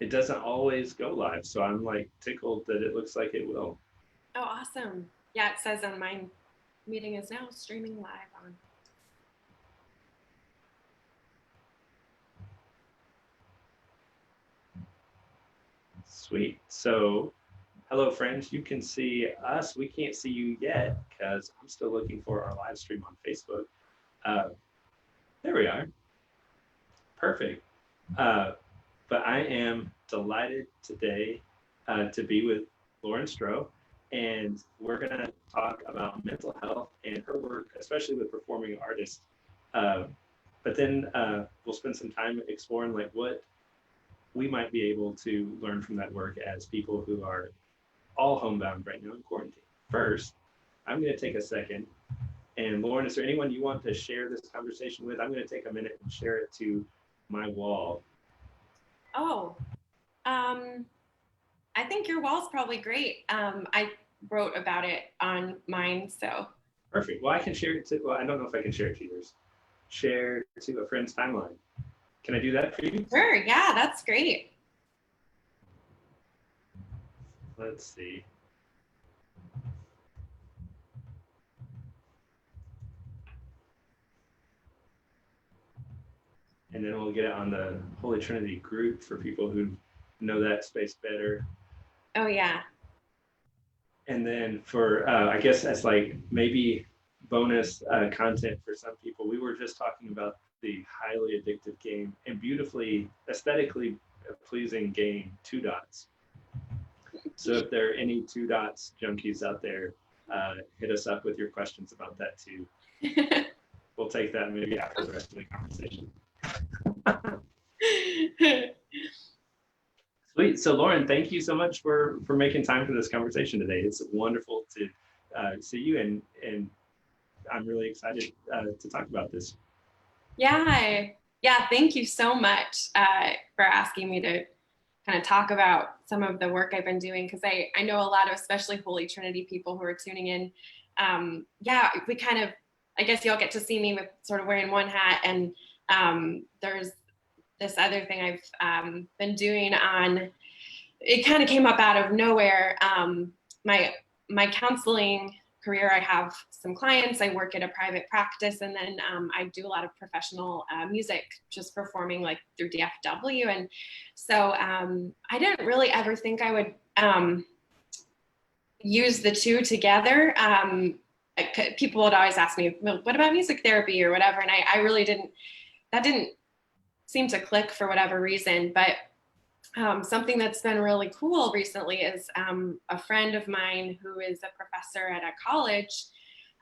it doesn't always go live. So I'm like tickled that it looks like it will. Oh, awesome. Yeah, it says on mine, meeting is now streaming live on. Sweet. So hello, friends. You can see us. We can't see you yet because I'm still looking for our live stream on Facebook. Uh, there we are. Perfect. Uh, but I am delighted today to be with Lauren Stroh, and we're going to talk about mental health and her work, especially with performing artists. Uh, but then we'll spend some time exploring like what we might be able to learn from that work as people who are all homebound right now in quarantine. First, I'm going to take a second. And Lauren, is there anyone you want to share this conversation with? I'm going to take a minute and share it to my wall. Oh, um, I think your wall's probably great. I wrote about it on mine, so. Perfect. Well, I can share it to, well, I don't know if I can share it to yours. Share to a friend's timeline. Can I do that for you? Sure, yeah, that's great. Let's see. And then we'll get it on the Holy Trinity group for people who know that space better. Oh, yeah. And then for, I guess that's like maybe bonus content for some people. We were just talking about the highly addictive game and beautifully, aesthetically pleasing game, Two Dots. So if there are any Two Dots junkies out there, hit us up with your questions about that too. We'll take that maybe after the rest of the conversation. Sweet. So Lauren, thank you so much for making time for this conversation today. It's wonderful to see you, and I'm really excited to talk about this. Yeah, yeah, thank you so much for asking me to kind of talk about some of the work I've been doing, because I know a lot of especially Holy Trinity people who are tuning in. Yeah, we kind of, I guess y'all get to see me with sort of wearing one hat, and there's this other thing I've been doing on, it kind of came up out of nowhere. My counseling career, I have some clients, I work at a private practice, and then I do a lot of professional music, just performing like through DFW. And so I didn't really ever think I would use the two together. People would always ask me, well, what about music therapy or whatever? And I really didn't, that didn't seem to click for whatever reason. But something that's been really cool recently is a friend of mine who is a professor at a college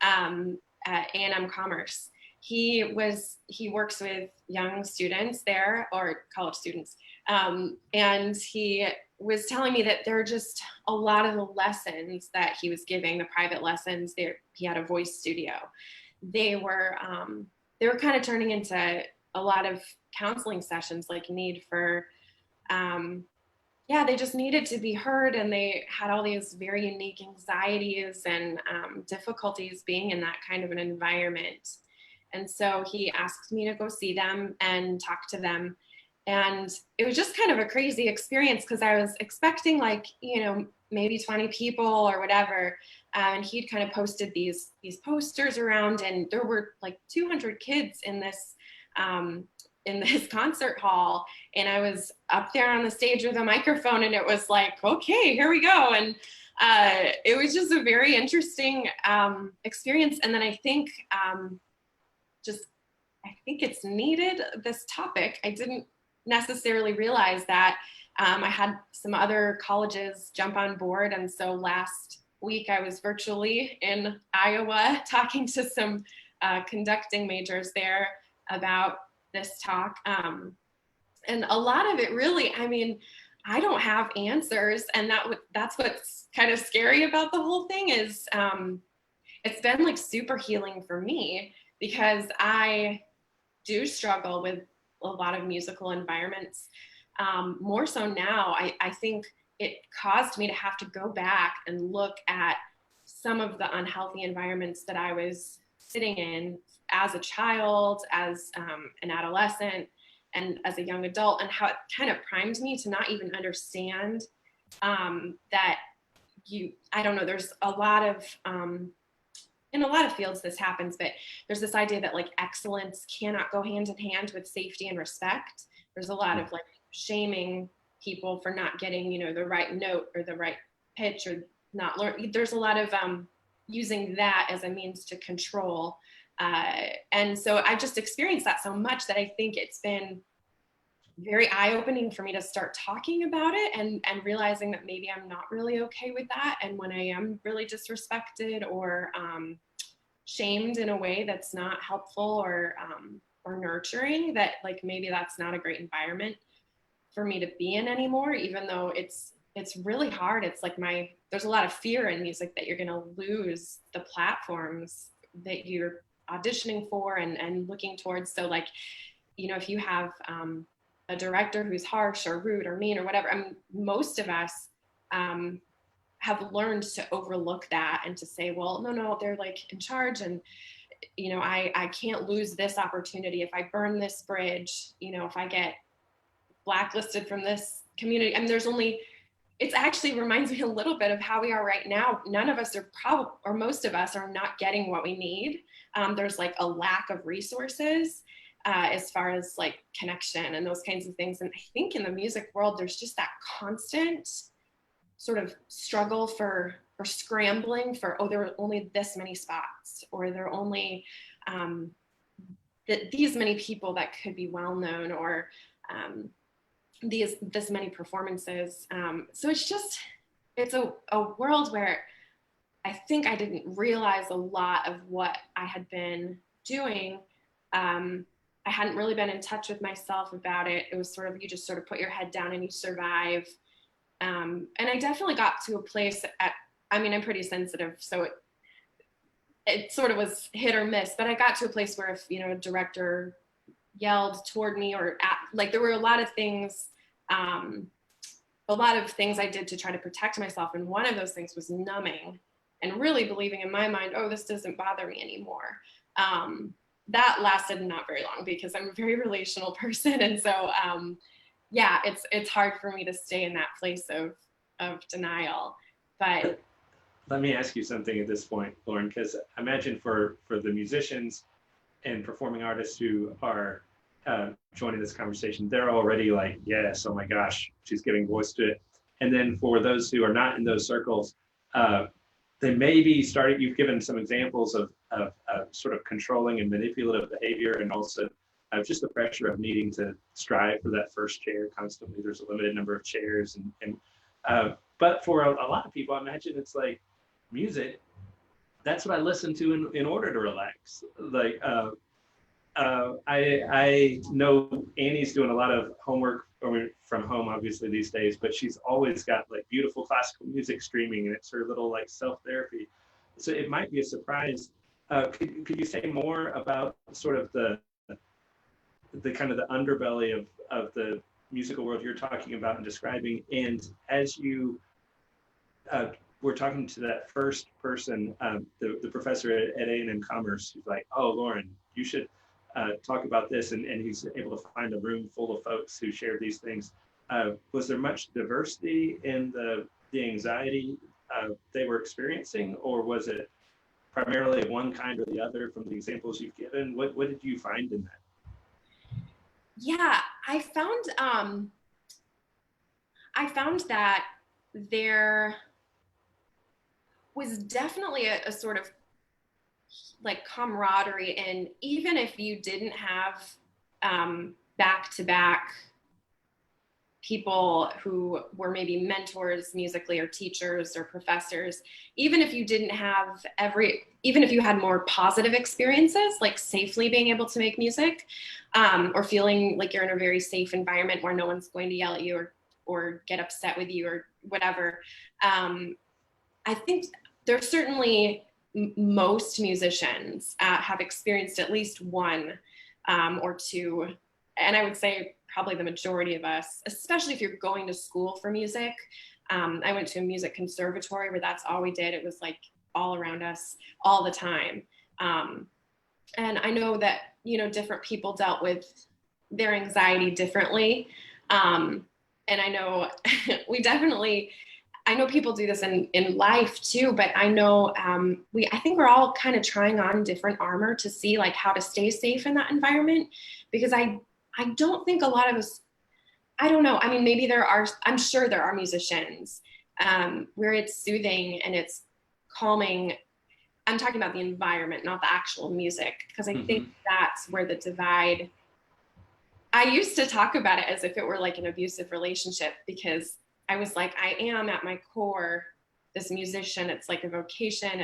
at A&M Commerce. He works with young students there, or college students, and he was telling me that there are just a lot of the lessons that he was giving, the private lessons there. He had a voice studio. They were kind of turning into a lot of counseling sessions, like need for yeah, they just needed to be heard, and they had all these very unique anxieties and difficulties being in that kind of an environment. And so he asked me to go see them and talk to them. And it was just kind of a crazy experience, because I was expecting like, maybe 20 people or whatever. And he'd kind of posted these posters around, and there were like 200 kids in this concert hall, and I was up there on the stage with a microphone, and it was like, okay, here we go. And it was just a very interesting experience. And then I think it's needed, this topic. I didn't necessarily realize that. I had some other colleges jump on board, and so last week I was virtually in Iowa talking to some conducting majors there about this talk. And a lot of it really, I mean, I don't have answers. And that's what's kind of scary about the whole thing is it's been like super healing for me, because I do struggle with a lot of musical environments. More so now, I think it caused me to have to go back and look at some of the unhealthy environments that I was sitting in as a child, as an adolescent, and as a young adult, and how it kind of primed me to not even understand that I don't know, there's a lot of, in a lot of fields this happens, but there's this idea that like excellence cannot go hand in hand with safety and respect. There's a lot of like shaming people for not getting, the right note or the right pitch, or not learn. There's a lot of using that as a means to control. And so I've just experienced that so much that I think it's been very eye-opening for me to start talking about it, and realizing that maybe I'm not really okay with that. And when I am really disrespected or shamed in a way that's not helpful or nurturing, that like maybe that's not a great environment for me to be in anymore, even though it's really hard. It's like there's a lot of fear in music that you're going to lose the platforms that you're auditioning for and looking towards. So like, if you have a director who's harsh or rude or mean or whatever, I mean, most of us have learned to overlook that and to say, well, no, they're like in charge, and I can't lose this opportunity if I burn this bridge, if I get blacklisted from this community. I mean, it actually reminds me a little bit of how we are right now. None of us are or most of us are not getting what we need. There's like a lack of resources as far as like connection and those kinds of things. And I think in the music world, there's just that constant sort of struggle for scrambling for, there are only this many spots, or there are only these many people that could be well known, or this many performances. So it's a world where I think I didn't realize a lot of what I had been doing. I hadn't really been in touch with myself about it. It was sort of, you just sort of put your head down and you survive. And I definitely got to a place I'm pretty sensitive, so it sort of was hit or miss, but I got to a place where if, a director yelled toward me, or like there were a lot of things I did to try to protect myself. And one of those things was numbing and really believing in my mind, oh, this doesn't bother me anymore. That lasted not very long, because I'm a very relational person. And so, it's hard for me to stay in that place of denial. But let me ask you something at this point, Lauren, because I imagine for the musicians and performing artists who are joining this conversation, they're already like, yes, oh my gosh, she's giving voice to it. And then for those who are not in those circles, they may be starting, you've given some examples of sort of controlling and manipulative behavior, and also just the pressure of needing to strive for that first chair constantly. There's a limited number of chairs. But for a lot of people, I imagine it's like music, that's what I listen to in order to relax. Like, I know Annie's doing a lot of homework from home, obviously, these days, but she's always got like beautiful classical music streaming, and it's her little like self-therapy. So it might be a surprise. Could you say more about sort of the kind of the underbelly of the musical world you're talking about and describing? And as you were talking to that first person, the professor at A&M Commerce, who's like, oh, Lauren, you should talk about this, and he's able to find a room full of folks who share these things. Was there much diversity in the anxiety they were experiencing, or was it primarily one kind or the other from the examples you've given? What did you find in that? Yeah, I found that there was definitely a sort of like camaraderie, and even if you didn't have back-to-back people who were maybe mentors musically, or teachers or professors, even if you didn't have even if you had more positive experiences, like safely being able to make music, or feeling like you're in a very safe environment where no one's going to yell at you or get upset with you or whatever, I think there's certainly most musicians have experienced at least one or two, and I would say probably the majority of us, especially if you're going to school for music. I went to a music conservatory where that's all we did. It was like all around us all the time. And I know that, different people dealt with their anxiety differently. And I know we definitely, I know people do this in life too, but I know I think we're all kind of trying on different armor to see like how to stay safe in that environment, because I don't think a lot of us, I don't know. I mean, maybe there are, I'm sure there are musicians where it's soothing and it's calming. I'm talking about the environment, not the actual music, because I think Mm-hmm. that's where the divide. I used to talk about it as if it were like an abusive relationship, because I was like, I am at my core this musician. It's like a vocation.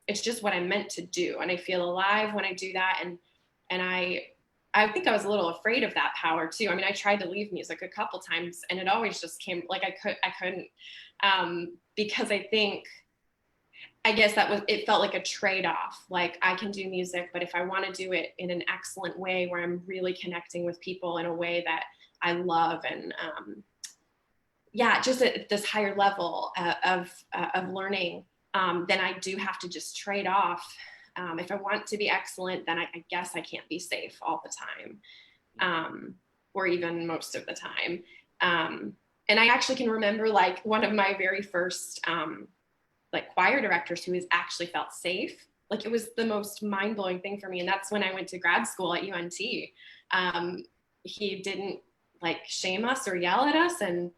It's just what I'm meant to do, and I feel alive when I do that. And I think I was a little afraid of that power too. I mean, I tried to leave music a couple times, and it always just came like I couldn't, because I guess that was, it felt like a trade off. Like I can do music, but if I want to do it in an excellent way where I'm really connecting with people in a way that I love, and yeah, just at this higher level of learning, then I do have to just trade off. If I want to be excellent, then I guess I can't be safe all the time, or even most of the time. And I actually can remember like one of my very first like choir directors who has actually felt safe. Like it was the most mind blowing thing for me. And that's when I went to grad school at UNT. Um, he didn't like shame us or yell at us. And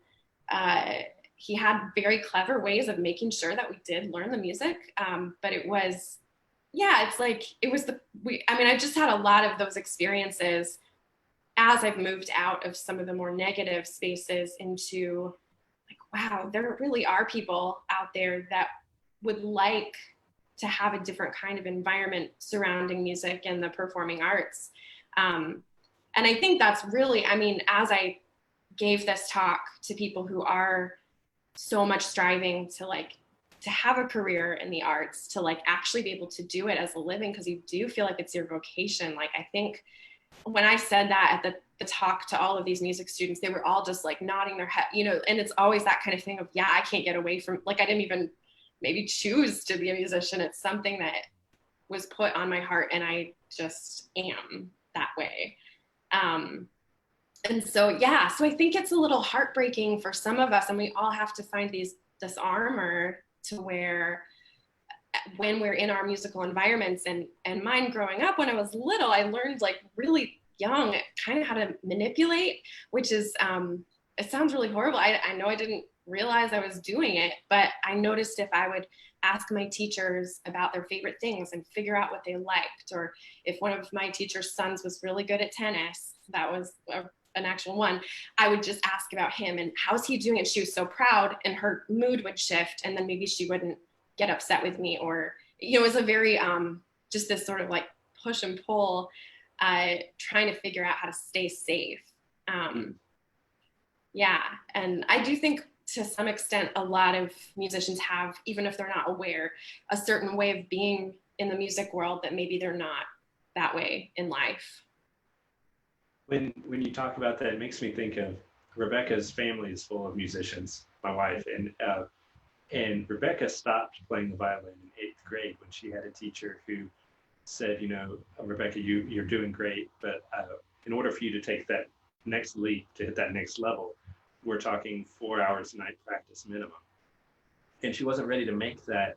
uh, he had very clever ways of making sure that we did learn the music. But it was, yeah, it's like, it was I mean, I just had a lot of those experiences as I've moved out of some of the more negative spaces into like, wow, there really are people out there that would like to have a different kind of environment surrounding music and the performing arts. Um, and I think that's really, I mean, as I gave this talk to people who are so much striving to like to have a career in the arts, to like actually be able to do it as a living, because you do feel like it's your vocation. Like I think when I said that at the talk to all of these music students, they were all just like nodding their head, you know, and it's always that kind of thing of, yeah, I can't get away from, like, I didn't even maybe choose to be a musician. It's something that was put on my heart, and I just am that way. Um, and so, yeah, so I think it's a little heartbreaking for some of us, and we all have to find this armor to wear when we're in our musical environments. And mine growing up when I was little, I learned like really young kind of how to manipulate, which is it sounds really horrible. I know I didn't realize I was doing it, but I noticed if I would ask my teachers about their favorite things and figure out what they liked, or if one of my teacher's sons was really good at tennis, that was an actual one, I would just ask about him and how's he doing, and she was so proud and her mood would shift, and then maybe she wouldn't get upset with me, or you know, it was a very just this sort of like push and pull, trying to figure out how to stay safe. um, yeah, and I do think to some extent a lot of musicians have, even if they're not aware, a certain way of being in the music world that maybe they're not that way in life. When you talk about that, it makes me think of Rebecca's family is full of musicians. My wife and Rebecca stopped playing the violin in eighth grade when she had a teacher who said, you know, Rebecca, you're doing great, but in order for you to take that next leap to hit that next level, we're talking 4 hours a night practice minimum. And she wasn't ready to make that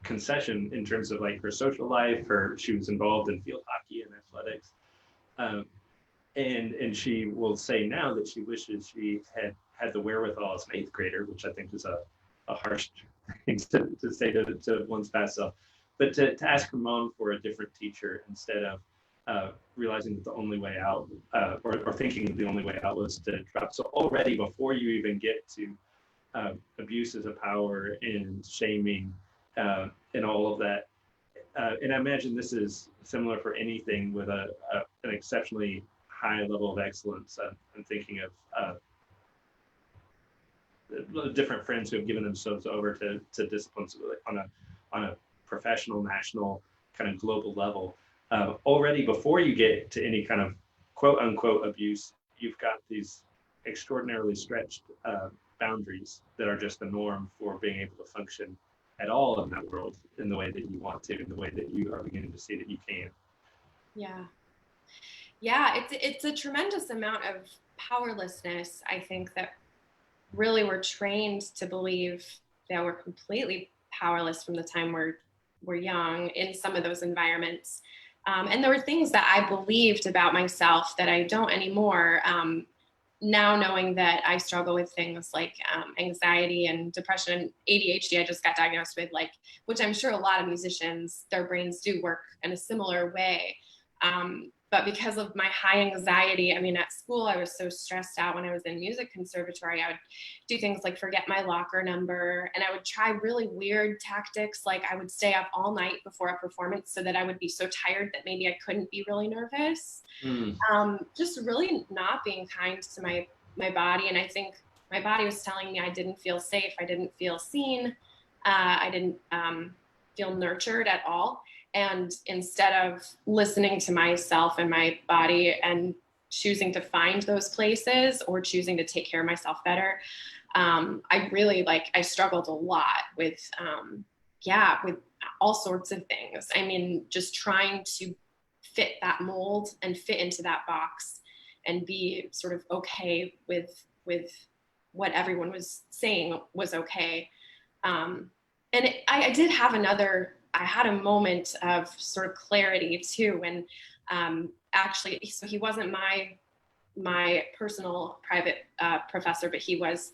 concession in terms of like her social life. She was involved in field hockey and athletics. Um, and she will say now that she wishes she had the wherewithal as an eighth grader, which I think is a harsh thing to say to one's past self, but to ask her mom for a different teacher instead of realizing that the only way out, or thinking that the only way out was to drop. So already before you even get to abuses of power and shaming and all of that, and I imagine this is similar for anything with an exceptionally high level of excellence. I'm thinking of different friends who have given themselves over to disciplines on a professional, national, kind of global level. Already before you get to any kind of quote unquote abuse, you've got these extraordinarily stretched boundaries that are just the norm for being able to function at all in that world in the way that you want to, in the way that you are beginning to see that you can. Yeah. Yeah, it's a tremendous amount of powerlessness, I think, that really we're trained to believe that we're completely powerless from the time we're young in some of those environments. And there were things that I believed about myself that I don't anymore. Now knowing that I struggle with things like anxiety and depression and ADHD, I just got diagnosed with, like, which I'm sure a lot of musicians, their brains do work in a similar way. But because of my high anxiety, I mean, at school, I was so stressed out when I was in music conservatory. I would do things like forget my locker number, and I would try really weird tactics. Like I would stay up all night before a performance so that I would be so tired that maybe I couldn't be really nervous. Mm. Just really not being kind to my body. And I think my body was telling me I didn't feel safe. I didn't feel seen. I didn't feel nurtured at all. And instead of listening to myself and my body and choosing to find those places or choosing to take care of myself better, I really I struggled a lot with, with all sorts of things. I mean, just trying to fit that mold and fit into that box and be sort of okay with what everyone was saying was okay. And I did have I had a moment of sort of clarity too when actually, so he wasn't my personal private professor, but he was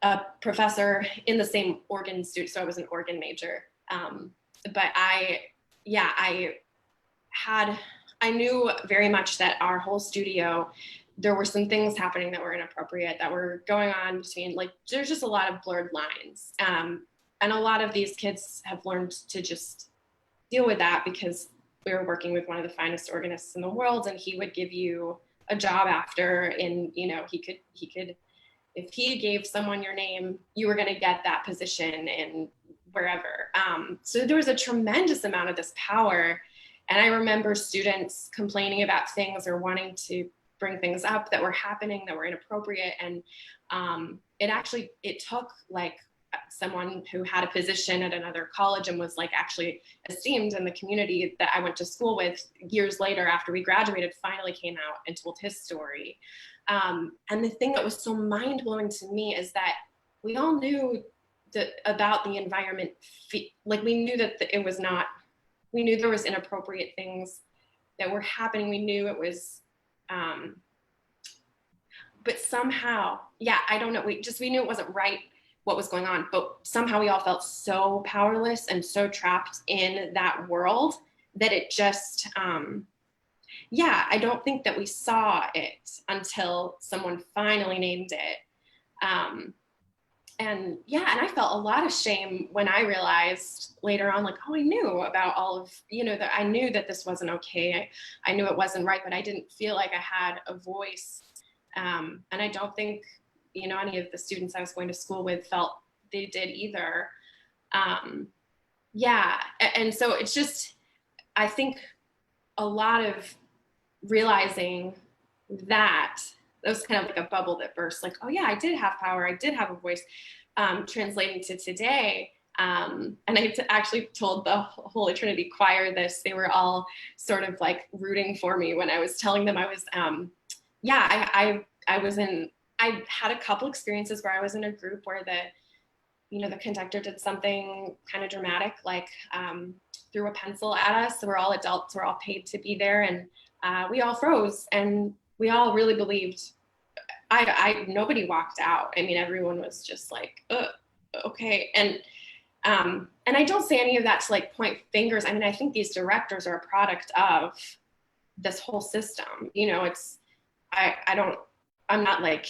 a professor in the same organ student, so I was an organ major. But I had, I knew very much that our whole studio, there were some things happening that were inappropriate that were going on between, like, there's just a lot of blurred lines. And a lot of these kids have learned to just deal with that because we were working with one of the finest organists in the world, and he would give you a job after, and he could if he gave someone your name, you were going to get that position in wherever. So there was a tremendous amount of this power. And I remember students complaining about things or wanting to bring things up that were happening that were inappropriate. And it took like someone who had a position at another college and was like actually esteemed in the community that I went to school with years later after we graduated finally came out and told his story. And the thing that was so mind blowing to me is that we all knew about the environment. Like we knew that it was not, we knew there was inappropriate things that were happening. We knew it was, but somehow, I don't know. We knew it wasn't right what was going on, but somehow we all felt so powerless and so trapped in that world that it just, I don't think that we saw it until someone finally named it. And I felt a lot of shame when I realized later on, like, oh, I knew about all of, that I knew that this wasn't okay. I knew it wasn't right, but I didn't feel like I had a voice. And I don't think, any of the students I was going to school with felt they did either. And so it's just, I think a lot of realizing that was kind of like a bubble that burst, like, oh yeah, I did have power, I did have a voice, translating to today. And I actually told the Holy Trinity choir this. They were all sort of like rooting for me when I was telling them I was, I was in, I had a couple experiences where I was in a group where the conductor did something kind of dramatic, like threw a pencil at us. So we're all adults, we're all paid to be there. And we all froze and we all really believed, nobody walked out. I mean, everyone was just like, okay. And I don't say any of that to like point fingers. I mean, I think these directors are a product of this whole system. I'm not like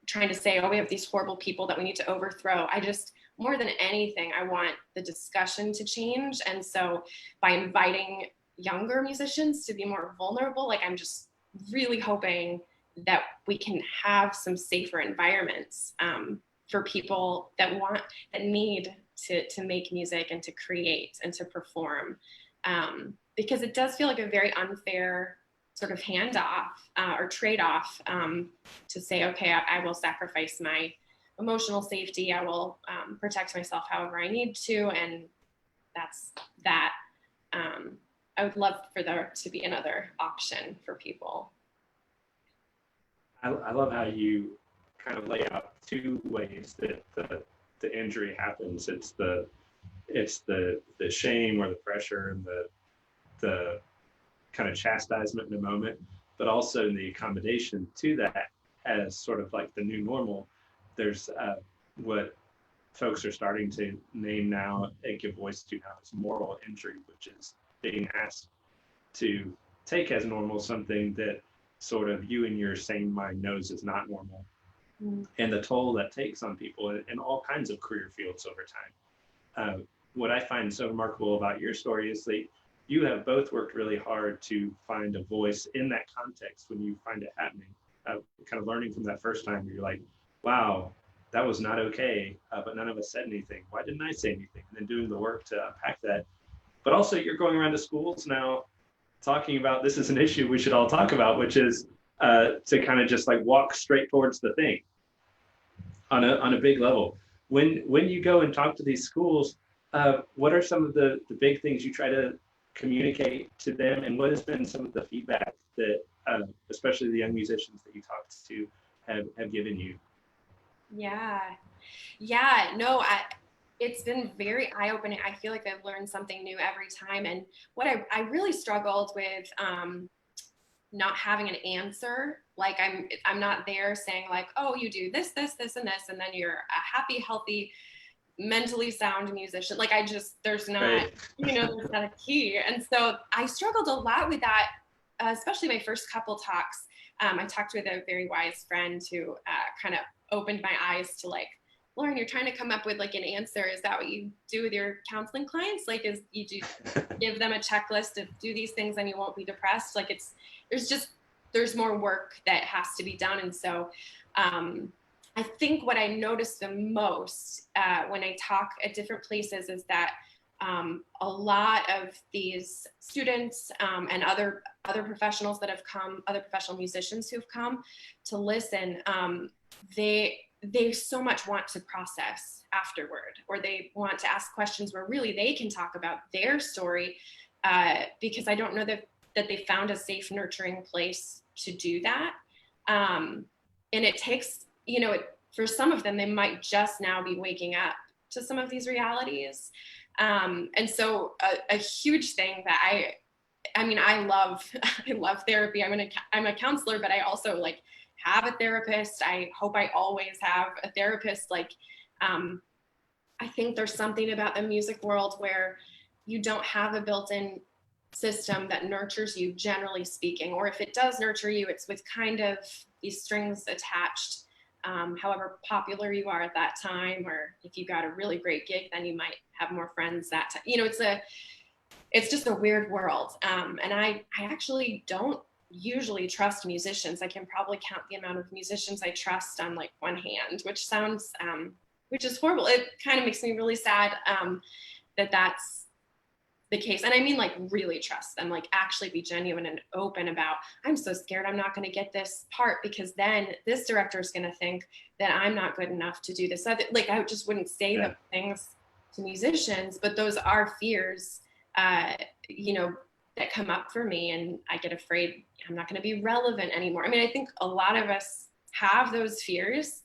trying to say, oh, we have these horrible people that we need to overthrow. I just, more than anything, I want the discussion to change. And so by inviting younger musicians to be more vulnerable, like I'm just really hoping that we can have some safer environments for people that need to make music and to create and to perform. Because it does feel like a very unfair sort of handoff or trade-off to say, okay, I will sacrifice my emotional safety. I will protect myself however I need to. And that's that. I would love for there to be another option for people. I love how you kind of lay out two ways that the injury happens. It's the shame or the pressure and the kind of chastisement in a moment, but also the accommodation to that as sort of like the new normal. There's what folks are starting to name now and give voice to now is moral injury, which is being asked to take as normal something that sort of you in your sane mind knows is not normal, and the toll that takes on people in all kinds of career fields over time. What I find so remarkable about your story is that you have both worked really hard to find a voice in that context when you find it happening. Kind of learning from that first time, where you're like, wow, that was not okay, but none of us said anything. Why didn't I say anything? And then doing the work to unpack that. But also, you're going around to schools now talking about this is an issue we should all talk about, which is to kind of just like walk straight towards the thing on a big level. When you go and talk to these schools, what are some of the big things you try to communicate to them, and what has been some of the feedback that especially the young musicians that you talked to have given you? Yeah. Yeah. No, it's been very eye-opening. I feel like I've learned something new every time. And what I really struggled with not having an answer. Like I'm not there saying like, oh, you do this, this, this, and this, and then you're a happy, healthy, mentally sound musician. Like there's not, Right. there's not a key. And so I struggled a lot with that, especially my first couple talks. I talked with a very wise friend who kind of opened my eyes to like, Lauren, you're trying to come up with like an answer. Is that what you do with your counseling clients? Like, is you do give them a checklist of do these things and you won't be depressed? Like there's more work that has to be done. And so I think what I noticed the most when I talk at different places is that a lot of these students and other professionals that have come, other professional musicians who've come to listen, they so much want to process afterward, or they want to ask questions where really they can talk about their story, because I don't know that they found a safe, nurturing place to do that. And it takes, for some of them, they might just now be waking up to some of these realities. And so a huge thing that I love therapy. I'm a counselor, but I also like have a therapist. I hope I always have a therapist. Like, I think there's something about the music world where you don't have a built-in system that nurtures you, generally speaking, or if it does nurture you, it's with kind of these strings attached. However popular you are at that time, or if you got a really great gig, then you might have more friends that time. It's just a weird world. And I actually don't usually trust musicians. I can probably count the amount of musicians I trust on like one hand, which sounds, which is horrible. It kind of makes me really sad that that's the case. And I mean, like, really trust them, like actually be genuine and open about, I'm so scared I'm not going to get this part because then this director is going to think that I'm not good enough to do this. Like, I just wouldn't say those things to musicians, but those are fears, that come up for me. And I get afraid I'm not going to be relevant anymore. I mean, I think a lot of us have those fears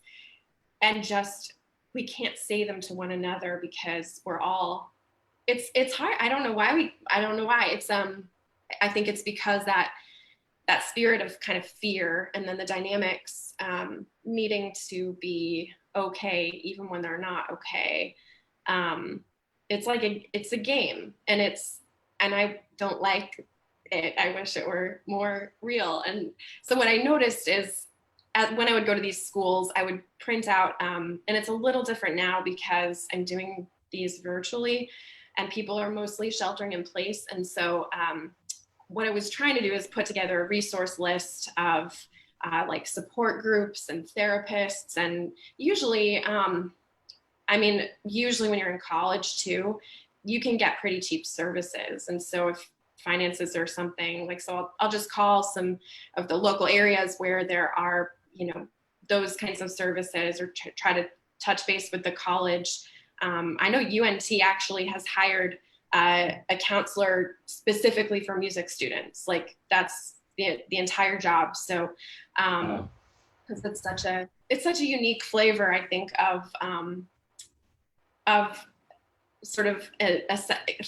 and just, we can't say them to one another because we're all, it's hard. I don't know why. It's, I think it's because that spirit of kind of fear and then the dynamics needing to be okay, even when they're not okay. It's like it's a game, and I don't like it. I wish it were more real. And so what I noticed is when I would go to these schools, I would print out, and it's a little different now because I'm doing these virtually and people are mostly sheltering in place. And so what I was trying to do is put together a resource list of like support groups and therapists. And usually, usually when you're in college too, you can get pretty cheap services. And so if finances or something like, so I'll just call some of the local areas where there are, those kinds of services, or try to touch base with the college. I know UNT actually has hired a counselor specifically for music students. Like that's the entire job. So, Wow. because it's such a unique flavor, I think, of sort of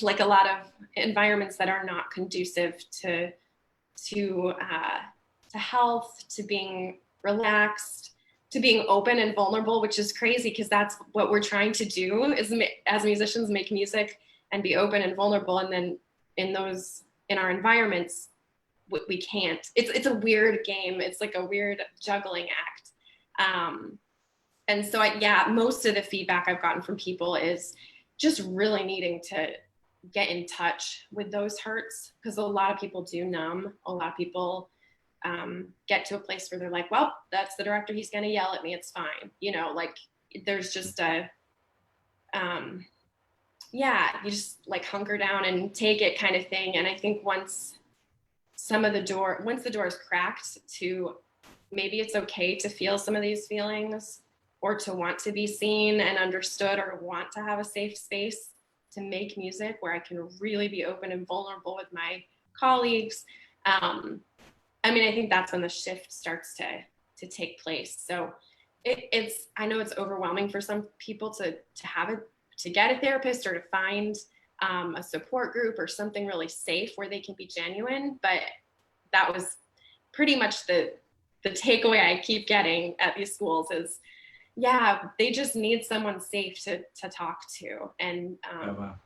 like a lot of environments that are not conducive to health, to being relaxed, to being open and vulnerable, which is crazy because that's what we're trying to do is as musicians make music and be open and vulnerable, and then in our environments we can't. It's a weird game. It's like a weird juggling act. And so most of the feedback I've gotten from people is just really needing to get in touch with those hurts, because a lot of people do numb. A lot of people get to a place where they're like, well, that's the director, he's going to yell at me, it's fine, like there's just you just like hunker down and take it kind of thing. And I think once the door is cracked to maybe it's okay to feel some of these feelings, or to want to be seen and understood, or want to have a safe space to make music where I can really be open and vulnerable with my colleagues. I think that's when the shift starts to take place. So I know it's overwhelming for some people to get a therapist or to find a support group or something really safe where they can be genuine. But that was pretty much the takeaway I keep getting at these schools is, they just need someone safe to talk to. And Oh,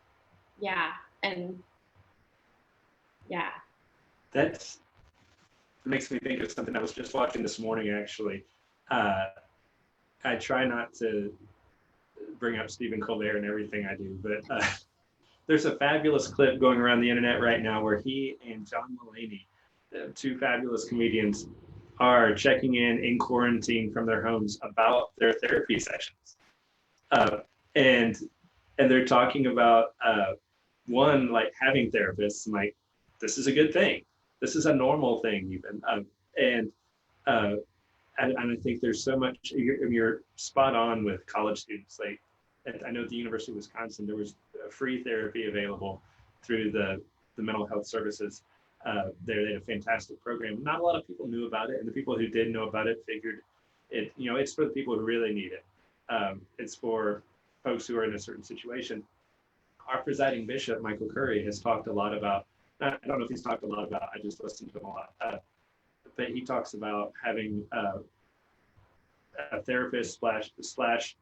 wow. And That makes me think of something I was just watching this morning, actually. I try not to bring up Stephen Colbert and everything I do, but there's a fabulous clip going around the internet right now where he and John Mulaney, two fabulous comedians, are checking in quarantine from their homes about their therapy sessions. And they're talking about one, like having therapists, and like, this is a good thing. This is a normal thing even. And I think there's so much, you're spot on with college students. Like, I know at the University of Wisconsin, there was free therapy available through the mental health services. They had a fantastic program. Not a lot of people knew about it, and the people who did know about it figured it. It's for the people who really need it. It's for folks who are in a certain situation. Our presiding bishop, Michael Curry, has talked a lot about. I don't know if he's talked a lot about. I just listened to him a lot, but he talks about having a therapist slash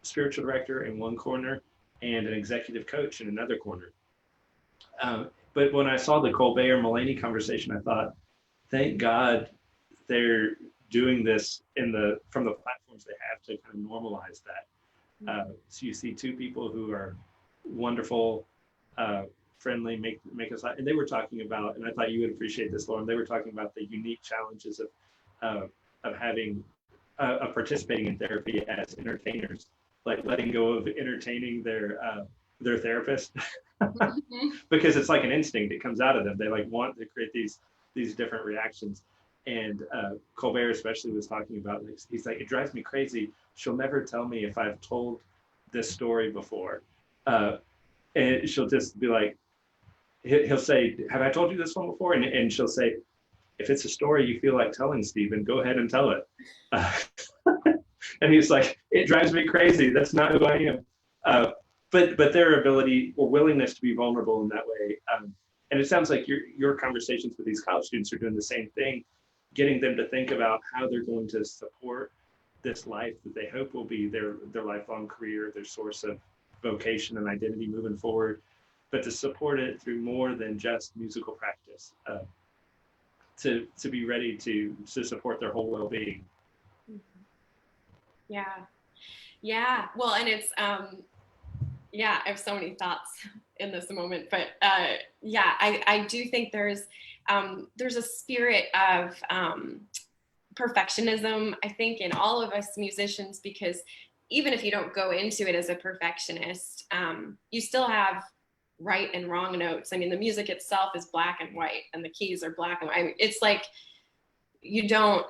spiritual director in one corner and an executive coach in another corner. But when I saw the Colbert Mulaney conversation, I thought, thank God they're doing this from the platforms they have to kind of normalize that. So you see two people who are wonderful, friendly, make us laugh. And they were talking about, and I thought you would appreciate this, Lauren. They were talking about the unique challenges of having of participating in therapy as entertainers, like letting go of entertaining their therapist. Because it's like an instinct, it comes out of them. They like want to create these different reactions. And Colbert especially was talking about, like, he's like, it drives me crazy. She'll never tell me if I've told this story before. And she'll just be like, he'll say, have I told you this one before? And she'll say, if it's a story you feel like telling, Stephen, go ahead and tell it. And he's like, it drives me crazy. That's not who I am. But their ability or willingness to be vulnerable in that way. And it sounds like your conversations with these college students are doing the same thing, getting them to think about how they're going to support this life that they hope will be their lifelong career, their source of vocation and identity moving forward, but to support it through more than just musical practice, to be ready to support their whole well-being. Yeah. Well, and it's I have so many thoughts in this moment, but I do think there's a spirit of perfectionism, I think, in all of us musicians, because even if you don't go into it as a perfectionist, you still have right and wrong notes. I mean, the music itself is black and white, and the keys are black and white. I mean, it's like you don't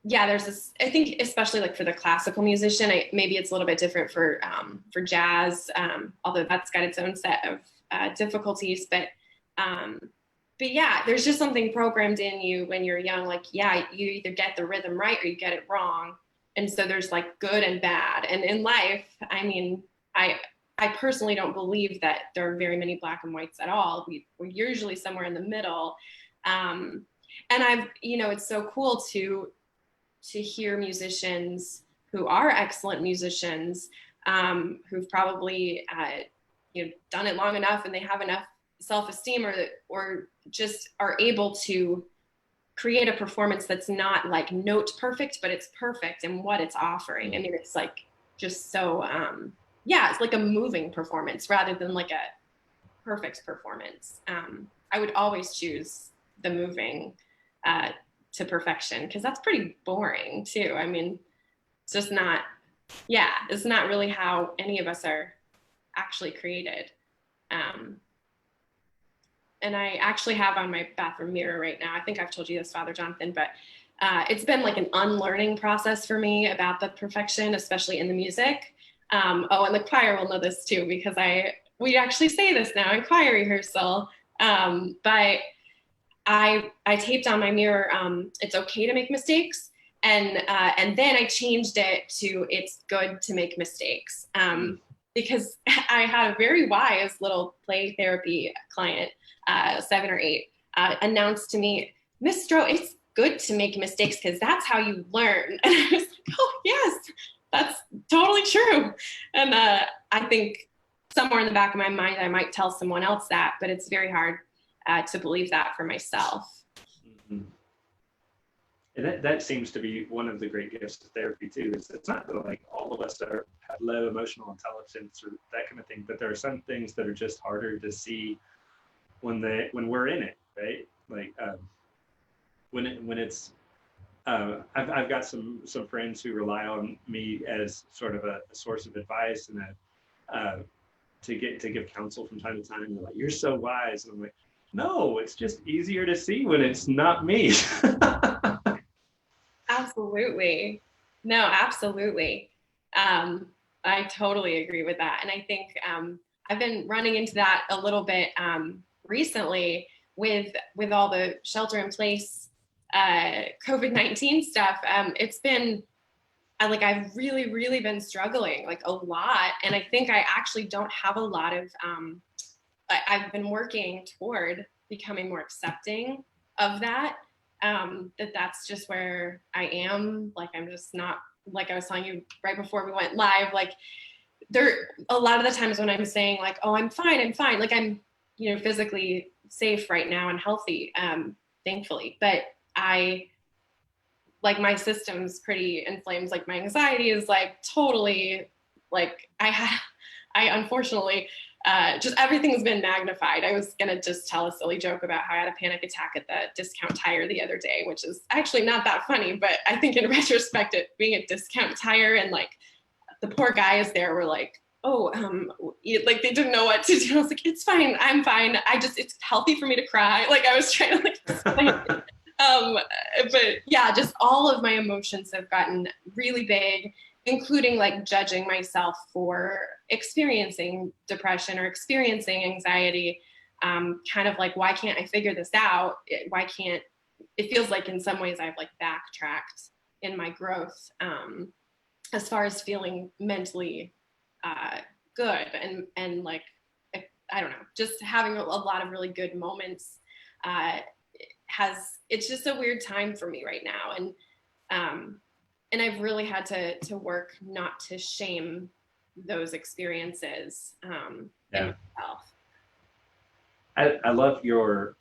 yeah, there's this, I think, especially like for the classical musician, maybe it's a little bit different for jazz, although that's got its own set of difficulties. Um, but yeah, there's just something programmed in you when you're young. Like, yeah, you either get the rhythm right or you get it wrong. And so there's like good and bad. And in life, I mean, I I personally don't believe that there are very many black and whites at all. We're usually somewhere in the middle. Um, and I've, you know, it's so cool to hear musicians who are excellent musicians, who've probably you know, done it long enough and they have enough self-esteem, or just are able to create a performance that's not like note perfect, but it's perfect in what it's offering. I mean, it's like just so yeah, it's like a moving performance rather than like a perfect performance. I would always choose the moving uh, to perfection because that's pretty boring too. I mean, it's just not, yeah, it's not really how any of us are actually created. Um, and I actually have on my bathroom mirror right now, I think I've told you this, Father Jonathan, but it's been like an unlearning process for me about the perfection, especially in the music. Oh, and the choir will know this too, because we actually say this now in choir rehearsal. But I taped on my mirror, it's okay to make mistakes. And then I changed it to it's good to make mistakes. Because I had a very wise little play therapy client, 7 or 8, announced to me, Miss Stroh, it's good to make mistakes because that's how you learn. And I was like, oh, yes, that's totally true. And I think somewhere in the back of my mind, I might tell someone else that, but it's very hard to believe that for myself. Mm-hmm. And that seems to be one of the great gifts of therapy too. Is it's not that like all of us have low emotional intelligence or that kind of thing, but there are some things that are just harder to see when we're in it, right? Like when it's I've got some friends who rely on me as sort of a source of advice and to give counsel from time to time. They're like, "You're so wise," and I'm like, "No, it's just easier to see when it's not me." Absolutely. No, absolutely. Um, I totally agree with that. And I think I've been running into that a little bit recently with all the shelter in place COVID-19 stuff. It's been I've really, really been struggling like a lot. And I think I actually don't have a lot of I've been working toward becoming more accepting of that. That's just where I am. Like, I'm just not, like I was telling you right before we went live, like there, a lot of the times when I'm saying like, oh, I'm fine. Like I'm, you know, physically safe right now and healthy, thankfully, but I, like my system's pretty inflamed. Like my anxiety is like totally like I unfortunately just everything's been magnified. I was gonna just tell a silly joke about how I had a panic attack at the discount tire the other day, which is actually not that funny, but I think in retrospect, it being a discount tire and like the poor guys there were like, oh, like they didn't know what to do. I was like, it's fine, I'm fine. It's healthy for me to cry. Like I was trying to like explain um, but yeah, just all of my emotions have gotten really big, including like judging myself for experiencing depression or experiencing anxiety. Kind of like, why can't I figure this out? Why can't it feels like in some ways I've like backtracked in my growth as far as feeling mentally uh, good and like I don't know, just having a lot of really good moments uh, it's just a weird time for me right now, um, and I've really had to work not to shame those experiences in Yeah, myself. I love your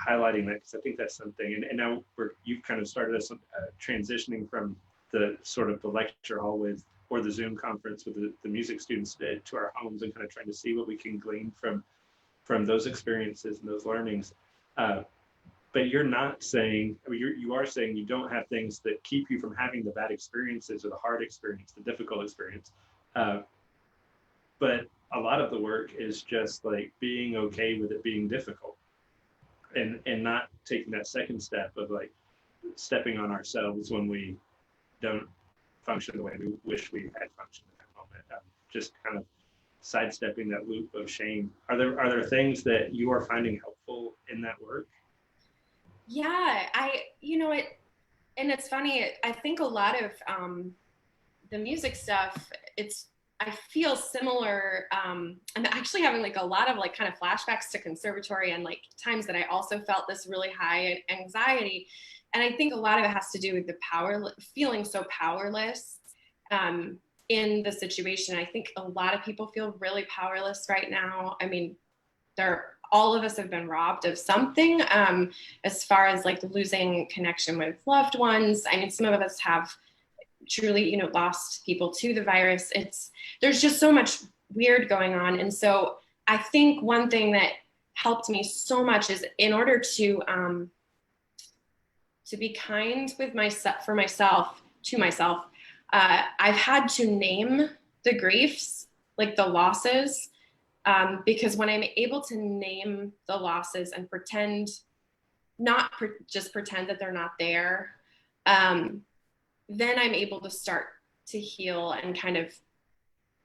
highlighting that because I think that's something, and now you've kind of started us transitioning from the sort of the lecture hall with or the Zoom conference with the music students to our homes and kind of trying to see what we can glean from those experiences and those learnings. Uh, but you're not saying, I mean, you are saying you don't have things that keep you from having the bad experiences or the hard experience, the difficult experience. Uh, but a lot of the work is just like being okay with it being difficult and not taking that second step of like, stepping on ourselves when we don't function the way we wish we had functioned in that moment. Just kind of sidestepping that loop of shame. Are there things that you are finding helpful in that work? Yeah, and it's funny. I think a lot of the music stuff, I feel similar. I'm actually having like a lot of like kind of flashbacks to conservatory and like times that I also felt this really high anxiety. And I think a lot of it has to do with the feeling so powerless um, in the situation. I think a lot of people feel really powerless right now. I mean, all of us have been robbed of something as far as like losing connection with loved ones. I mean, some of us have truly, lost people to the virus. There's just so much weird going on. And so I think one thing that helped me so much is in order to be kind with myself, to myself, I've had to name the griefs, like the losses, because when I'm able to name the losses and just pretend that they're not there, um, then I'm able to start to heal and kind of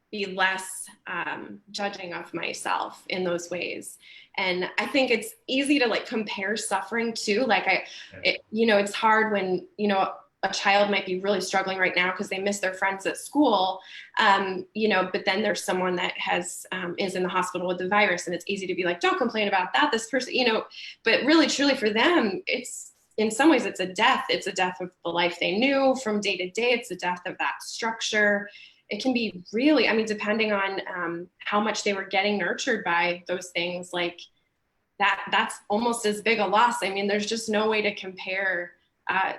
be less judging of myself in those ways. And I think it's easy to like compare suffering too. Like it's hard when, a child might be really struggling right now because they miss their friends at school, but then there's someone that is in the hospital with the virus, and it's easy to be like, don't complain about that, this person, but really truly for them, it's in some ways it's a death. It's a death of the life they knew from day to day. It's a death of that structure. It can be really, I mean, depending on how much they were getting nurtured by those things, like that's almost as big a loss. I mean, there's just no way to compare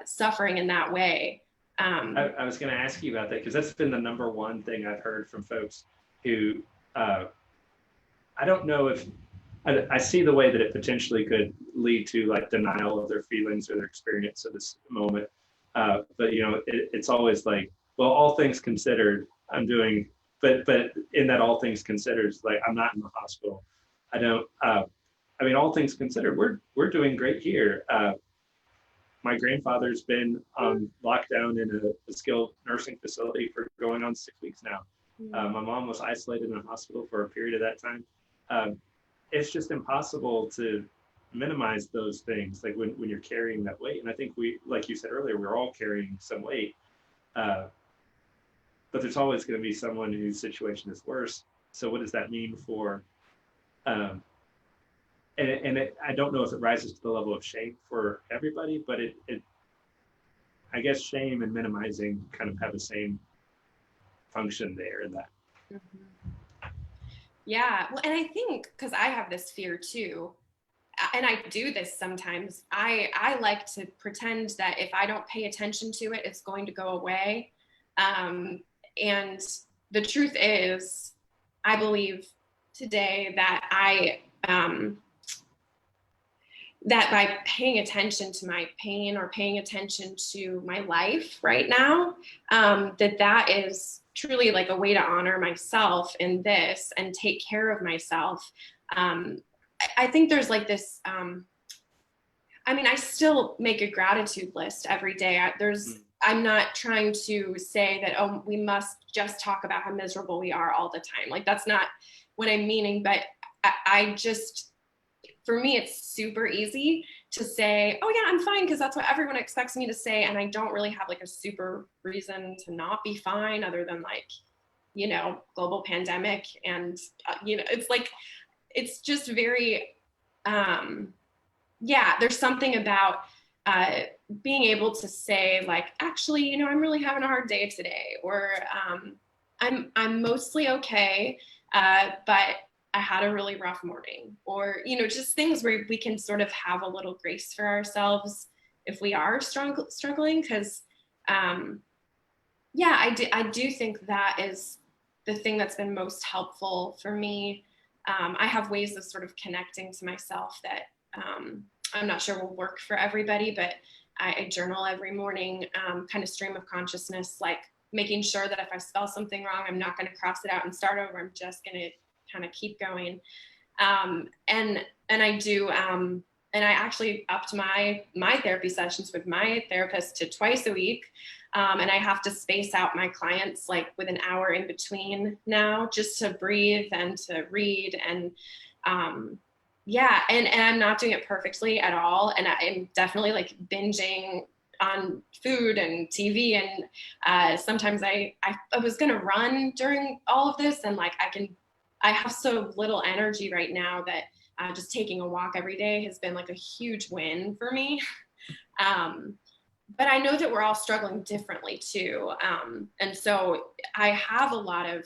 suffering in that way. I was going to ask you about that because that's been the number one thing I've heard from folks who I don't know if I see the way that it potentially could lead to like denial of their feelings or their experience of this moment. But it's always like, well, all things considered, I'm doing, but in that all things considered, like I'm not in the hospital. I don't. I mean, all things considered, we're doing great here. My grandfather's been on lockdown in a skilled nursing facility for going on 6 weeks now. My mom was isolated in a hospital for a period of that time. It's just impossible to minimize those things, like when you're carrying that weight. And I think like you said earlier, we're all carrying some weight. But there's always going to be someone whose situation is worse. So what does that mean for I don't know if it rises to the level of shame for everybody, but I guess shame and minimizing kind of have the same function there in that. Mm-hmm. Yeah. Well, and I think because I have this fear too, and I do this sometimes, I like to pretend that if I don't pay attention to it, it's going to go away. And the truth is, I believe today that that by paying attention to my pain or paying attention to my life right now, that is truly like a way to honor myself in this and take care of myself. I think there's like this, I mean, I still make a gratitude list every day. I'm not trying to say that, oh, we must just talk about how miserable we are all the time. Like, that's not what I'm meaning, but I just, for me, it's super easy to say, oh yeah, I'm fine, because that's what everyone expects me to say. And I don't really have like a super reason to not be fine other than like, global pandemic. And, it's like, it's just very, there's something about being able to say like, actually, I'm really having a hard day today, or I'm mostly okay, but I had a really rough morning, or just things where we can sort of have a little grace for ourselves if we are struggling. Because I do think that is the thing that's been most helpful for me. I have ways of sort of connecting to myself that I'm not sure will work for everybody, but I journal every morning, kind of stream of consciousness, like making sure that if I spell something wrong, I'm not going to cross it out and start over. I'm just going to kind of keep going. And I do and I actually upped my therapy sessions with my therapist to twice a week. And I have to space out my clients like with an hour in between now, just to breathe and to read. And yeah, and I'm not doing it perfectly at all. And I'm definitely like binging on food and TV. And sometimes I was gonna run during all of this, and like I have so little energy right now that just taking a walk every day has been like a huge win for me. Um, but I know that we're all struggling differently too. And so I have a lot of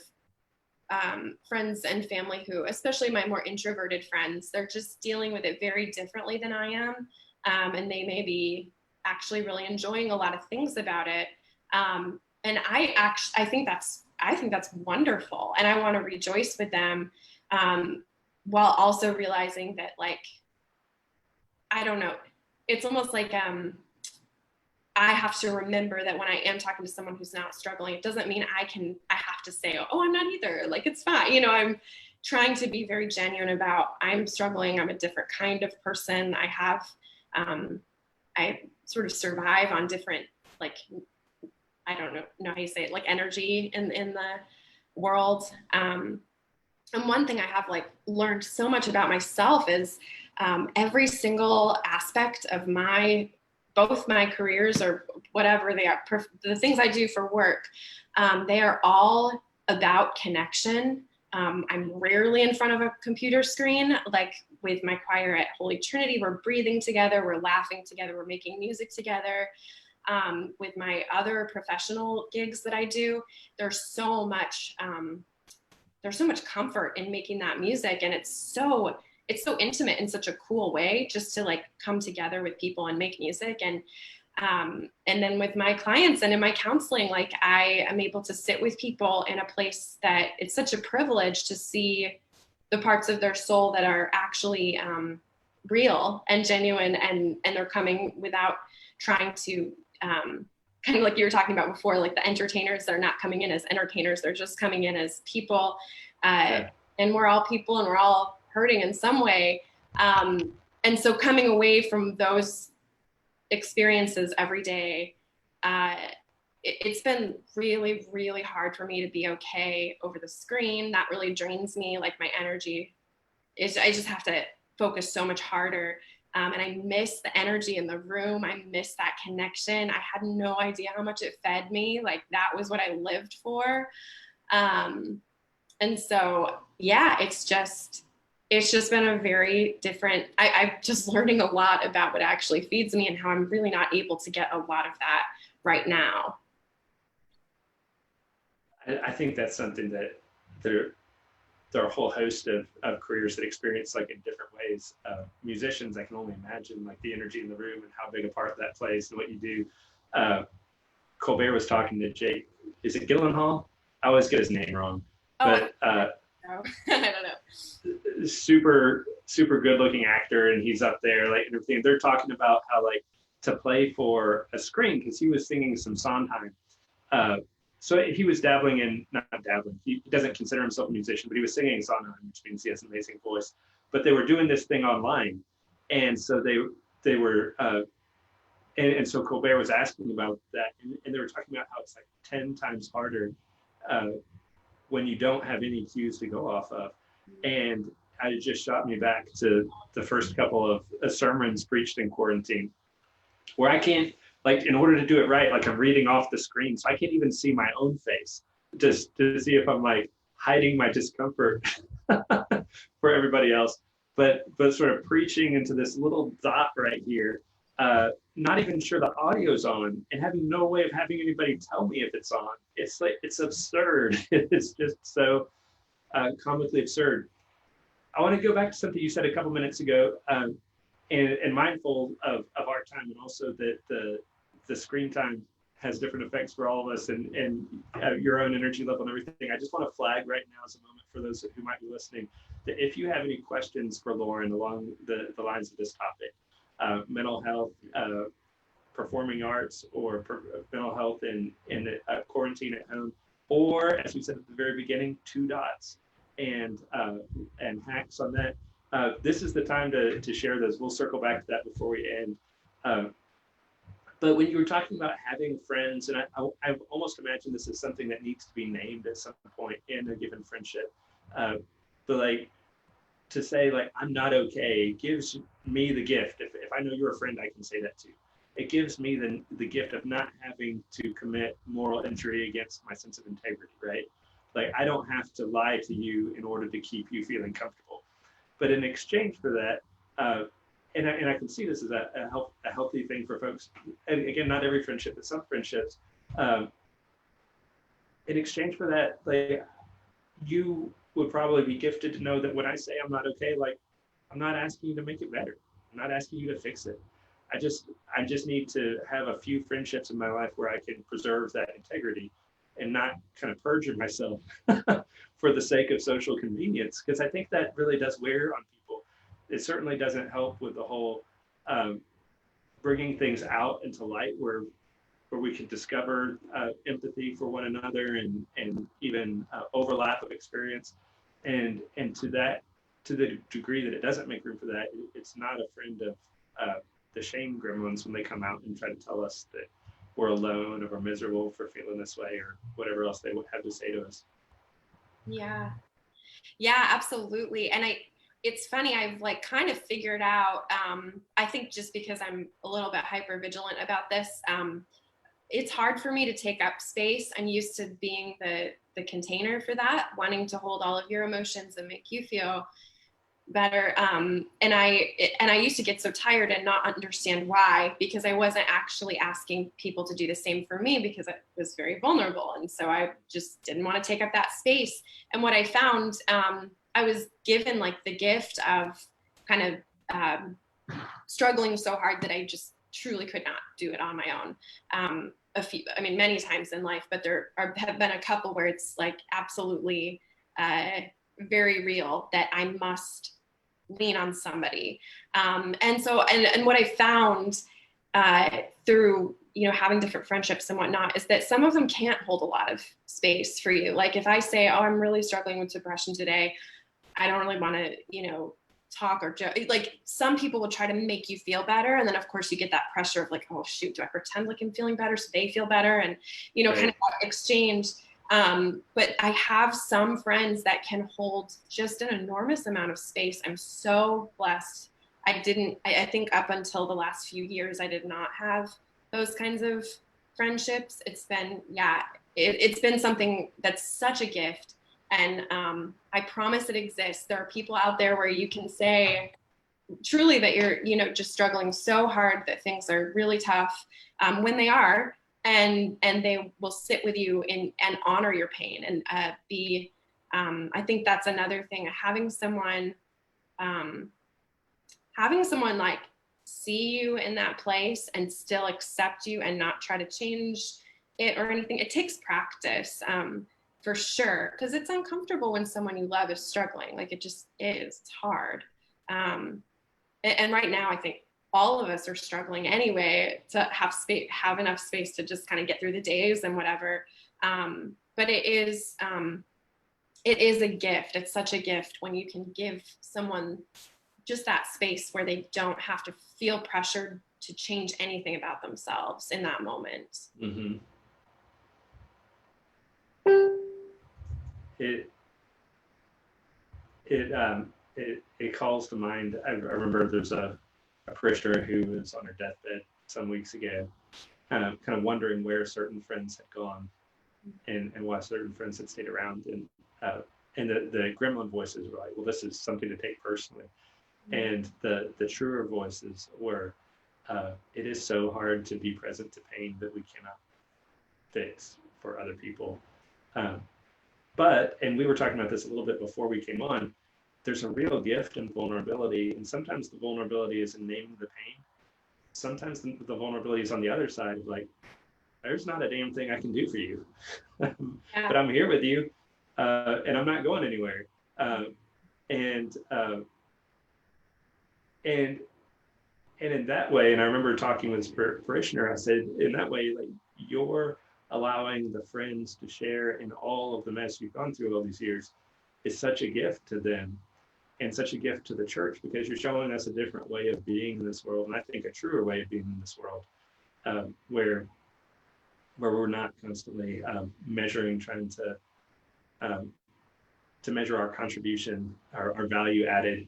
friends and family who, especially my more introverted friends, they're just dealing with it very differently than I am. And they may be actually really enjoying a lot of things about it. And I think that's wonderful. And I want to rejoice with them, while also realizing that, like, I don't know, it's almost like, I have to remember that when I am talking to someone who's not struggling, it doesn't mean I have to say, oh, I'm not either. Like, it's fine. You know, I'm trying to be very genuine about, I'm struggling. I'm a different kind of person. I sort of survive on different, like, I don't know how you say it, like energy in the world. And one thing I have like learned so much about myself is, every single aspect of both my careers or whatever they are, the things I do for work, they are all about connection. I'm rarely in front of a computer screen. Like with my choir at Holy Trinity, we're breathing together, we're laughing together, we're making music together. With my other professional gigs that I do, there's so much comfort in making that music, and it's so intimate in such a cool way, just to like come together with people and make music. And then with my clients and in my counseling, like I am able to sit with people in a place that it's such a privilege to see the parts of their soul that are actually real and genuine, and they're coming without trying to, kind of like you were talking about before, like the entertainers, they're not coming in as entertainers, they're just coming in as people. Yeah. And we're all people, and we're all hurting in some way. And so coming away from those experiences every day, it's been really, really hard for me to be okay over the screen. That really drains me. Like my energy I just have to focus so much harder. And I miss the energy in the room. I miss that connection. I had no idea how much it fed me. Like that was what I lived for. And so, yeah, it's just been a very different, I'm just learning a lot about what actually feeds me and how I'm really not able to get a lot of that right now. I think that's something that there are a whole host of careers that experience like in different ways. Musicians, I can only imagine like the energy in the room and how big a part that plays and what you do. Colbert was talking to Jake, is it Gyllenhaal? I always get his name wrong, but I don't know. Super good looking actor, and he's up there like and everything. They're talking about how like to play for a screen, because he was singing some Sondheim. So he was dabbling in, not dabbling, he doesn't consider himself a musician, but he was singing Sondheim, which means he has an amazing voice. But they were doing this thing online. And so they were, and so Colbert was asking about that. And they were talking about how it's like 10 times harder when you don't have any cues to go off of. And it just shot me back to the first couple of sermons preached in quarantine, where I can't, like, in order to do it right, like I'm reading off the screen, so I can't even see my own face, just to see if I'm like hiding my discomfort for everybody else. But sort of preaching into this little dot right here, not even sure the audio's on, and having no way of having anybody tell me if it's on. It's like, it's absurd. It's just so comically absurd. I want to go back to something you said a couple minutes ago. And mindful of our time, and also that the screen time has different effects for all of us, and your own energy level and everything. I just want to flag right now as a moment for those who might be listening, that if you have any questions for Lauren along the lines of this topic, mental health, performing arts, or mental health in quarantine at home, or as we said at the very beginning, two dots and hacks on that, This is the time to share those. We'll circle back to that before we end. Um, but when you were talking about having friends, and I almost imagine this is something that needs to be named at some point in a given friendship. Uh, but like to say like I'm not okay gives me the gift. If I know you're a friend, I can say that too. It gives me the gift of not having to commit moral injury against my sense of integrity, right? Like I don't have to lie to you in order to keep you feeling comfortable. But in exchange for that, and I can see this as a healthy thing for folks. And again, not every friendship, but some friendships. Um, in exchange for that, like you would probably be gifted to know that when I say I'm not okay, like I'm not asking you to make it better. I'm not asking you to fix it. I just need to have a few friendships in my life where I can preserve that integrity and not kind of perjure myself for the sake of social convenience, because I think that really does wear on people. It certainly doesn't help with the whole um, bringing things out into light where we can discover empathy for one another and even overlap of experience. And to the degree that it doesn't make room for that, it's not a friend of the shame gremlins when they come out and try to tell us that we're alone or we're miserable for feeling this way or whatever else they would have to say to us. Yeah. Yeah, absolutely. And it's funny, I've like kind of figured out, I think just because I'm a little bit hyper vigilant about this, it's hard for me to take up space. I'm used to being the container for that, wanting to hold all of your emotions and make you feel better. And I used to get so tired and not understand why, because I wasn't actually asking people to do the same for me because I was very vulnerable. And so I just didn't want to take up that space. And what I found, I was given like the gift of kind of struggling so hard that I just truly could not do it on my own. Many times in life, but have been a couple where it's like absolutely very real that I must lean on somebody. And what I found through having different friendships and whatnot is that some of them can't hold a lot of space for you. Like if I say, oh, I'm really struggling with depression today, I don't really want to talk or joke. Like some people will try to make you feel better, and then of course you get that pressure of like, oh shoot, do I pretend like I'm feeling better so they feel better, and right. Kind of that exchange. But I have some friends that can hold just an enormous amount of space. I'm so blessed. I think up until the last few years I did not have those kinds of friendships. It's been something that's such a gift. And I promise it exists. There are people out there where you can say truly that you're, just struggling so hard that things are really tough when they are, and they will sit with you and honor your pain and be. I think that's another thing. Having someone like see you in that place and still accept you and not try to change it or anything. It takes practice. For sure, because it's uncomfortable when someone you love is struggling. Like it just is. It's hard. And right now, I think all of us are struggling anyway to have enough space to just kind of get through the days and whatever. But it is a gift. It's such a gift when you can give someone just that space where they don't have to feel pressured to change anything about themselves in that moment. Mm-hmm. It calls to mind. I remember there's a parishioner who was on her deathbed some weeks ago, kind of wondering where certain friends had gone, and why certain friends had stayed around, and the gremlin voices were like, well, this is something to take personally, and the truer voices were, it is so hard to be present to pain that we cannot fix for other people. But, and we were talking about this a little bit before we came on, there's a real gift in vulnerability. And sometimes the vulnerability is in naming the pain. Sometimes the vulnerability is on the other side of like, there's not a damn thing I can do for you. But I'm here with you, and I'm not going anywhere. And in that way, and I remember talking with this parishioner, I said, in that way, like you're allowing the friends to share in all of the mess you've gone through all these years is such a gift to them. and such a gift to the church, because you're showing us a different way of being in this world, and I think a truer way of being in this world, where we're not constantly measuring, trying um, to measure our contribution, our value added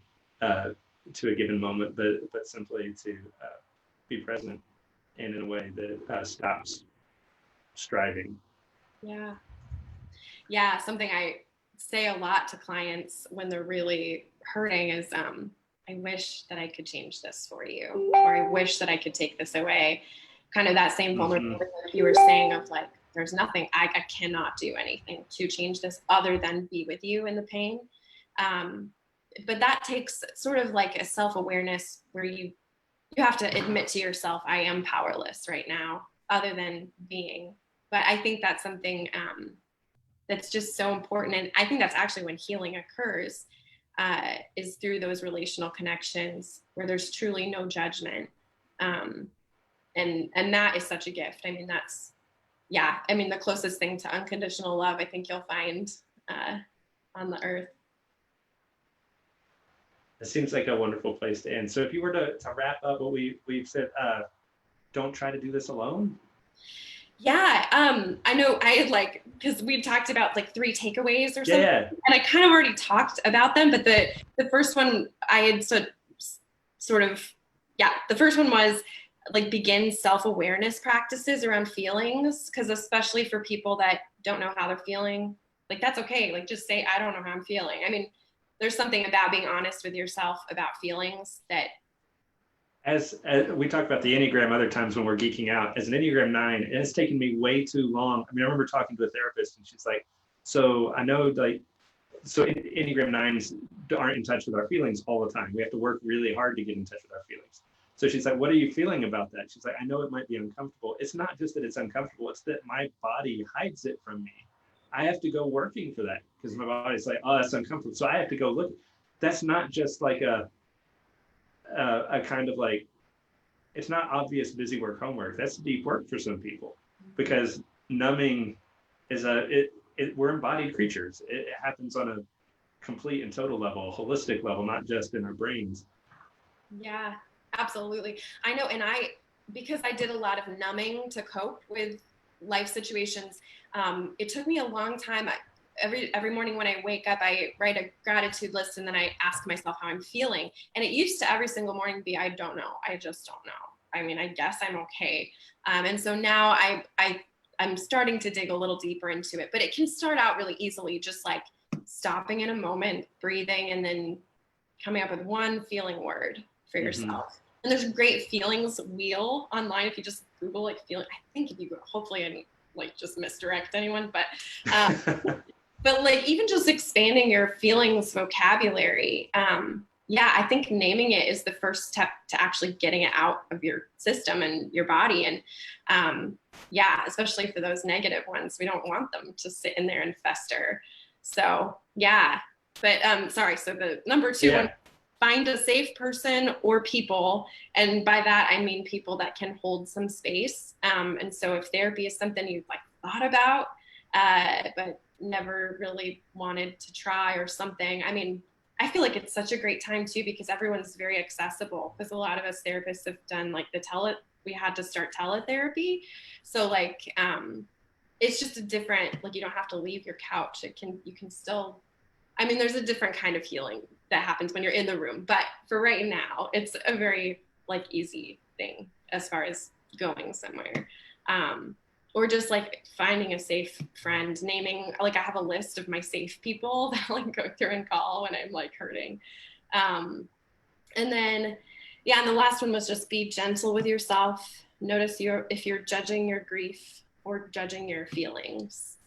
to a given moment, but simply to be present and in a way that stops striving. Yeah. Yeah. Something I say a lot to clients when they're really hurting is, I wish that I could change this for you, or I wish that I could take this away. Kind of that same vulnerability like you were saying of like, there's nothing, I cannot do anything to change this other than be with you in the pain. But that takes sort of like a self-awareness where you have to admit to yourself, I am powerless right now, other than being. But I think that's something that's just so important. And I think that's actually when healing occurs, is through those relational connections where there's truly no judgment. And that is such a gift. I mean, that's, yeah, I mean, the closest thing to unconditional love I think you'll find on the earth. It seems like a wonderful place to end. So if you were to wrap up what we've said, don't try to do this alone. Yeah, I know I had like, because we've talked about like 3 takeaways or something, Yeah. and I kind of already talked about them, but the first one I had sort of, yeah, the first one was like begin self-awareness practices around feelings, because especially for people that don't know how they're feeling, like that's okay. Like just say, I don't know how I'm feeling. I mean, there's something about being honest with yourself about feelings that As we talked about the Enneagram other times when we're geeking out, as an Enneagram 9, it has taken me way too long. I mean, I remember talking to a therapist and she's like, so I know like, so Enneagram 9s aren't in touch with our feelings all the time. We have to work really hard to get in touch with our feelings. So she's like, what are you feeling about that? She's like, I know it might be uncomfortable. It's not just that it's uncomfortable, it's that my body hides it from me. I have to go working for that because my body's like, oh, that's uncomfortable. So I have to go look. That's not just like a kind of like, it's not obvious busy work homework. That's deep work for some people, because numbing is we're embodied creatures. It happens on a complete and total level, a holistic level, not just in our brains. Yeah, absolutely. I know. And because I did a lot of numbing to cope with life situations, it took me a long time. Every morning when I wake up, I write a gratitude list, and then I ask myself how I'm feeling. And it used to every single morning be, I don't know. I just don't know. I mean, I guess I'm okay. And so now I'm starting to dig a little deeper into it, but it can start out really easily, just like stopping in a moment, breathing, and then coming up with one feeling word for yourself. And there's a great feelings wheel online. If you just Google like feeling, I think if you go, hopefully I didn't like just misdirect anyone, but but like even just expanding your feelings vocabulary. Yeah, I think naming it is the first step to actually getting it out of your system and your body. And yeah, especially for those negative ones, we don't want them to sit in there and fester. So yeah, but sorry. So the number 2 one, find a safe person or people. And by that, I mean people that can hold some space. And so if therapy is something you've like thought about, but never really wanted to try or something, I mean, I feel like it's such a great time too, because everyone's very accessible, because a lot of us therapists have done like we had to start teletherapy. So like, it's just a different, like you don't have to leave your couch. You can still, I mean, there's a different kind of healing that happens when you're in the room, but for right now, it's a very like easy thing as far as going somewhere. Or just like finding a safe friend, naming, like I have a list of my safe people that I like go through and call when I'm like hurting. And then, yeah, and the last one was just be gentle with yourself. Notice if you're judging your grief or judging your feelings.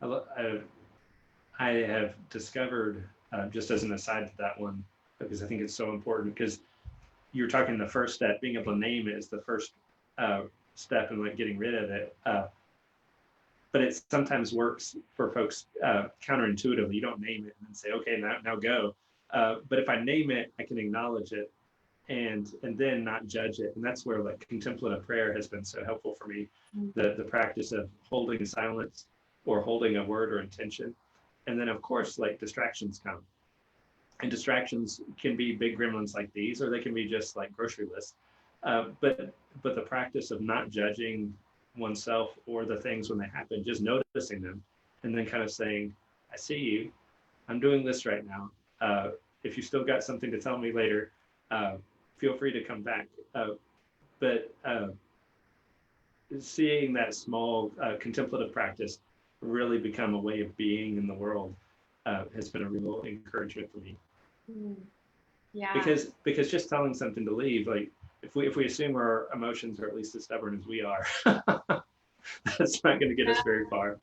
I have discovered, just as an aside to that one, because I think it's so important, because you're talking the first step, being able to name it is the first step in like getting rid of it. But it sometimes works for folks counterintuitively. You don't name it and then say, okay, now go. But if I name it, I can acknowledge it and then not judge it. And that's where like contemplative prayer has been so helpful for me. The practice of holding silence or holding a word or intention And then of course, like distractions come. And distractions can be big gremlins like these, or they can be just like grocery lists. But the practice of not judging oneself or the things when they happen, just noticing them, and then kind of saying, "I see you. I'm doing this right now. If you still got something to tell me later, uh, feel free to come back." But seeing that small contemplative practice really become a way of being in the world has been a real encouragement for me. Mm. Yeah. Because just telling something to leave, like if we assume our emotions are at least as stubborn as we are, that's not going to get us very far.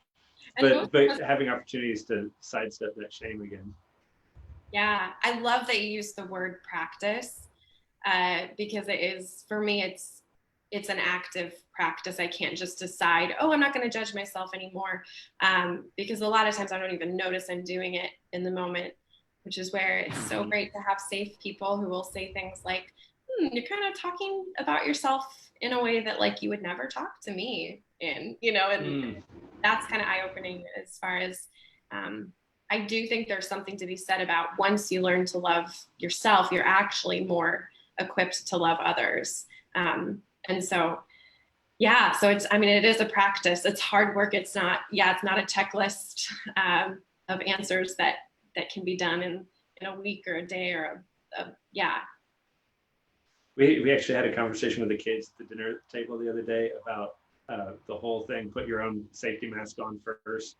And But having opportunities to sidestep that shame again. yeah, I love that you use the word practice because it is, for me, it's an active practice. I can't just decide, oh, I'm not going to judge myself anymore, because a lot of times I don't even notice I'm doing it in the moment, which is where it's so great to have safe people who will say things like, you're kind of talking about yourself in a way that like you would never talk to me in, and that's kind of eye-opening as far as I do think there's something to be said about once you learn to love yourself, you're actually more equipped to love others. And so, yeah, so it is a practice. It's hard work. It's not a checklist of answers that can be done in a week or a day or yeah. We actually had a conversation with the kids at the dinner table the other day about the whole thing. Put your own safety mask on first.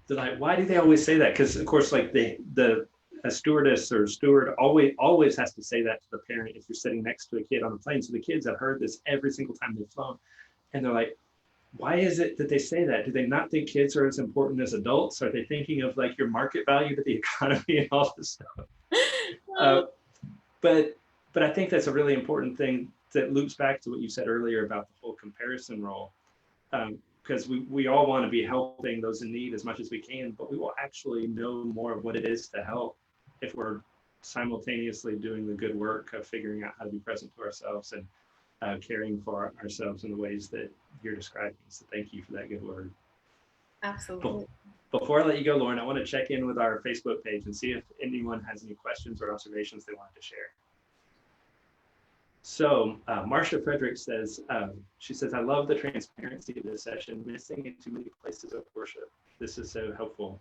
They're like, why do they always say that? Because of course, like a stewardess or steward always has to say that to the parent if you're sitting next to a kid on a plane. So the kids have heard this every single time they've flown, and they're like, why is it that they say that? Do they not think kids are as important as adults? Are they thinking of like your market value to the economy and all this stuff? But I think that's a really important thing that loops back to what you said earlier about the whole comparison role. Because we all want to be helping those in need as much as we can, but we will actually know more of what it is to help if we're simultaneously doing the good work of figuring out how to be present to ourselves and caring for ourselves in the ways that you're describing. So thank you for that good word. Absolutely. Before I let you go, Lauren, I want to check in with our Facebook page and see if anyone has any questions or observations they wanted to share. So Marcia Frederick says, she says, I love the transparency of this session, missing in too many places of worship. This is so helpful.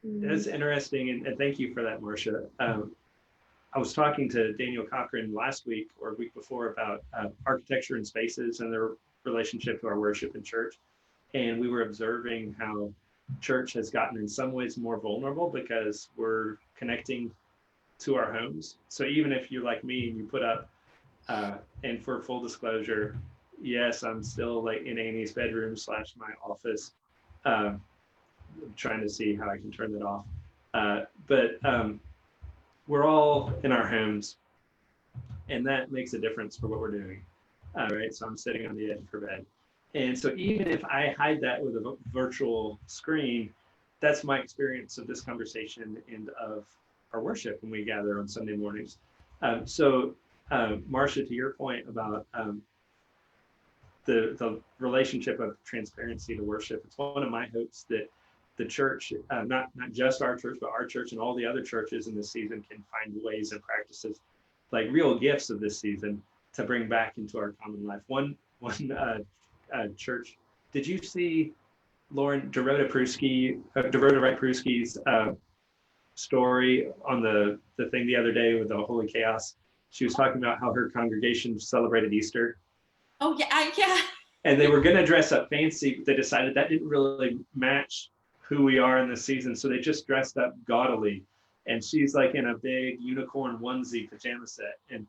That's interesting, and thank you for that, Marcia. I was talking to Daniel Cochran last week or week before about architecture and spaces and their relationship to our worship in church. And we were observing how church has gotten in some ways more vulnerable because we're connecting to our homes. So even if you're like me and you put up, and for full disclosure, yes, I'm still like in Amy's bedroom / my office, trying to see how I can turn that off. But we're all in our homes, and that makes a difference for what we're doing. Right, so I'm sitting on the edge of her bed. And so even if I hide that with a virtual screen, that's my experience of this conversation and of our worship when we gather on Sunday mornings. Marcia, to your point about the relationship of transparency to worship, it's one of my hopes that the church, not just our church, but our church and all the other churches in this season can find ways and practices, like real gifts of this season, to bring back into our common life. One church, did you see Lauren Dorota Wright Prusky's story on the thing the other day with the Holy Chaos? She was talking about how her congregation celebrated Easter. Oh yeah, yeah. And they were going to dress up fancy, but they decided that didn't really match who we are in this season, so they just dressed up gaudily. And she's like in a big unicorn onesie pajama set. And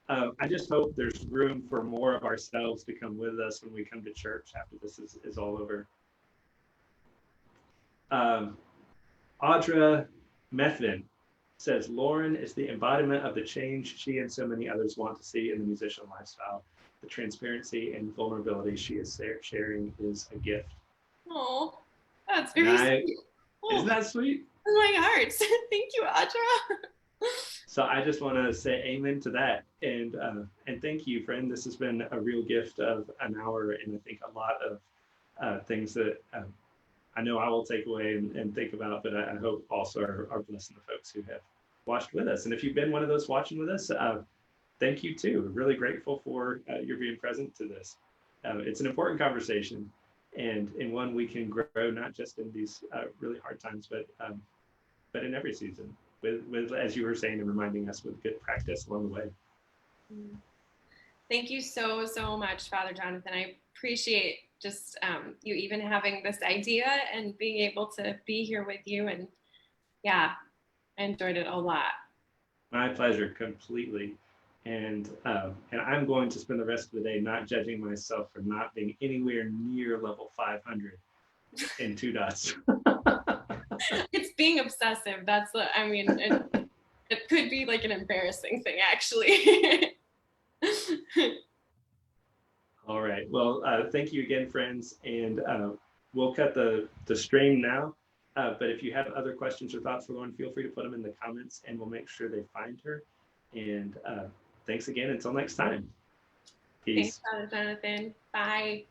I just hope there's room for more of ourselves to come with us when we come to church after this is all over. Audra Methvin says, Lauren is the embodiment of the change she and so many others want to see in the musician lifestyle. The transparency and vulnerability she is sharing is a gift. Oh, that's very sweet. Oh, isn't that sweet? My heart. Thank you, Audra. So I just want to say amen to that, and thank you, friend. This has been a real gift of an hour, and I think a lot of things that I know I will take away and think about, but I hope also are blessing the folks who have watched with us. And if you've been one of those watching with us, thank you too. We're really grateful for your being present to this. It's an important conversation, and in one we can grow not just in these really hard times, but in every season. With as you were saying and reminding us, with good practice along the way. Thank you so much, Father Jonathan. I appreciate just you even having this idea and being able to be here with you. And yeah, I enjoyed it a lot. My pleasure, completely. And I'm going to spend the rest of the day not judging myself for not being anywhere near level 500 in two dots. It's being obsessive. That's what I mean. It could be like an embarrassing thing, actually. All right. Well, thank you again, friends. And we'll cut the stream now. But if you have other questions or thoughts for Lauren, feel free to put them in the comments and we'll make sure they find her. And thanks again. Until next time. Thanks, Peace. Father Jonathan. Bye.